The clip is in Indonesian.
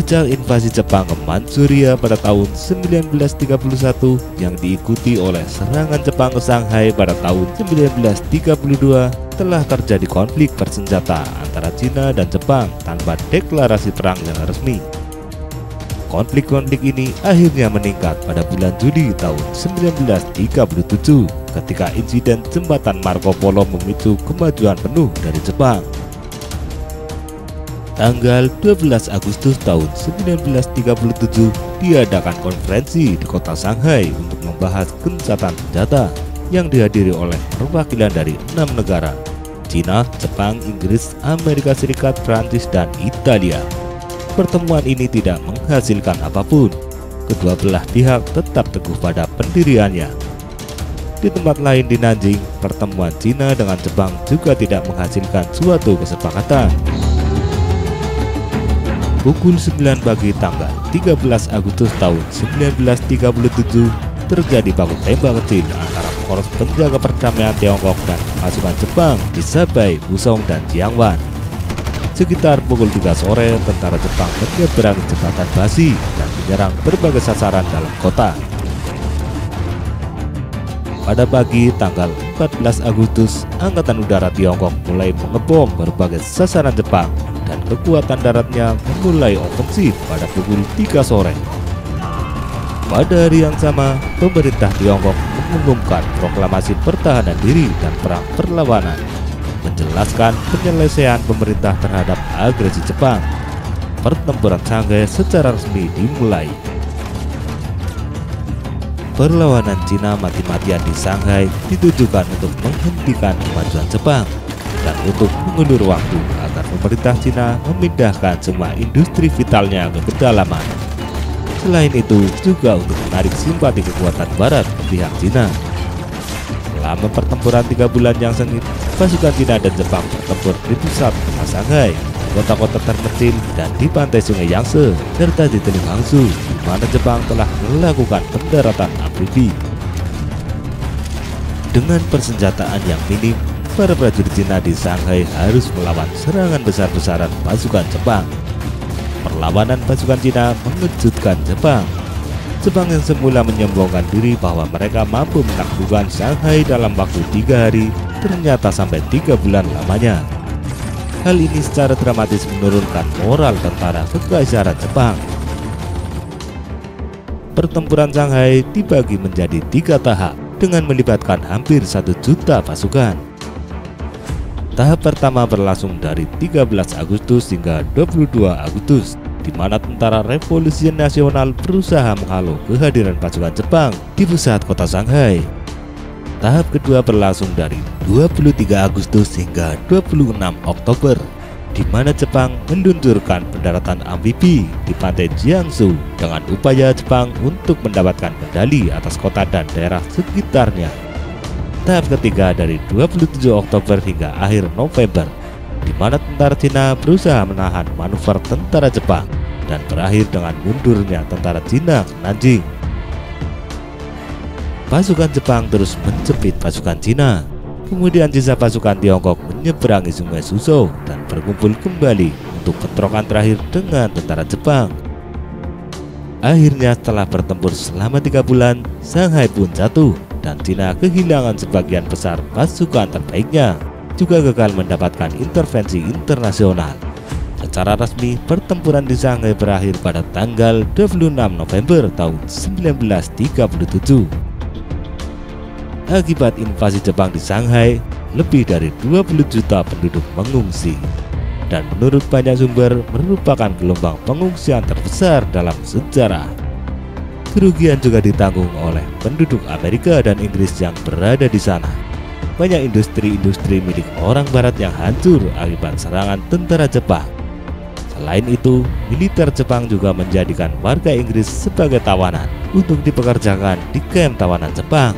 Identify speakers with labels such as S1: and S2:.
S1: Sejak invasi Jepang ke Manchuria pada tahun 1931 yang diikuti oleh serangan Jepang ke Shanghai pada tahun 1932, telah terjadi konflik bersenjata antara Cina dan Jepang tanpa deklarasi perang yang resmi. Konflik-konflik ini akhirnya meningkat pada bulan Juli tahun 1937 ketika insiden jembatan Marco Polo memicu kemajuan penuh dari Jepang. Tanggal 12 Agustus tahun 1937 diadakan konferensi di kota Shanghai untuk membahas gencatan senjata yang dihadiri oleh perwakilan dari 6 negara: Cina, Jepang, Inggris, Amerika Serikat, Prancis, dan Italia. Pertemuan ini tidak menghasilkan apapun. Kedua belah pihak tetap teguh pada pendiriannya. Di tempat lain di Nanjing, pertemuan Cina dengan Jepang juga tidak menghasilkan suatu kesepakatan. Pukul 9 pagi tanggal 13 Agustus tahun 1937 terjadi baku tembak kecil antara poros penjaga perdamaian Tiongkok dan pasukan Jepang di Sabai, Busong, dan Jiangwan. Sekitar pukul 3 sore, tentara Jepang menyeberangi jembatan besi dan menyerang berbagai sasaran dalam kota. Pada pagi tanggal 14 Agustus, Angkatan Udara Tiongkok mulai mengebom berbagai sasaran Jepang dan kekuatan daratnya memulai ofensif pada pukul 3 sore. Pada hari yang sama, pemerintah Tiongkok mengumumkan proklamasi pertahanan diri dan perang perlawanan, menjelaskan penyelesaian pemerintah terhadap agresi Jepang. Pertempuran Shanghai secara resmi dimulai. Perlawanan Cina mati-matian di Shanghai ditujukan untuk menghentikan kemajuan Jepang dan untuk mengulur waktu agar pemerintah Cina memindahkan semua industri vitalnya ke pedalaman. Selain itu, juga untuk menarik simpati kekuatan Barat ke pihak Cina. Selama pertempuran 3 bulan yang sengit, pasukan Cina dan Jepang bertempur di pusat kota Shanghai, kota-kota terpencil, dan di pantai Sungai Yangtze, serta di Teluk Hangzhou, di mana Jepang telah melakukan pendaratan amfibi. Dengan persenjataan yang minim, para prajurit Cina di Shanghai harus melawan serangan besar-besaran pasukan Jepang. Perlawanan pasukan Cina mengejutkan Jepang. Jepang yang semula menyombongkan diri bahwa mereka mampu menaklukkan Shanghai dalam waktu 3 hari, ternyata sampai 3 bulan lamanya. Hal ini secara dramatis menurunkan moral tentara kekaisaran Jepang. Pertempuran Shanghai dibagi menjadi 3 tahap dengan melibatkan hampir 1 juta pasukan. Tahap pertama berlangsung dari 13 Agustus hingga 22 Agustus, di mana tentara Revolusi Nasional berusaha menghalau kehadiran pasukan Jepang di pusat kota Shanghai. Tahap kedua berlangsung dari 23 Agustus hingga 26 Oktober, di mana Jepang meluncurkan pendaratan amfibi di pantai Jiangsu dengan upaya Jepang untuk mendapatkan kendali atas kota dan daerah sekitarnya. Tahap ketiga dari 27 Oktober hingga akhir November, di mana tentara Cina berusaha menahan manuver tentara Jepang dan berakhir dengan mundurnya tentara Cina ke Nanjing. Pasukan Jepang terus menjepit pasukan Cina. Kemudian sisa pasukan Tiongkok menyeberangi Sungai Suzhou dan berkumpul kembali untuk bentrokan terakhir dengan tentara Jepang. Akhirnya setelah bertempur selama 3 bulan, Shanghai pun jatuh dan Cina kehilangan sebagian besar pasukan terbaiknya, juga gagal mendapatkan intervensi internasional. Secara resmi, pertempuran di Shanghai berakhir pada tanggal 26 November tahun 1937. Akibat invasi Jepang di Shanghai, lebih dari 20 juta penduduk mengungsi, dan menurut banyak sumber merupakan gelombang pengungsian terbesar dalam sejarah. Kerugian juga ditanggung oleh penduduk Amerika dan Inggris yang berada di sana. Banyak industri-industri milik orang Barat yang hancur akibat serangan tentara Jepang. Selain itu, militer Jepang juga menjadikan warga Inggris sebagai tawanan untuk dipekerjakan di kamp tawanan Jepang.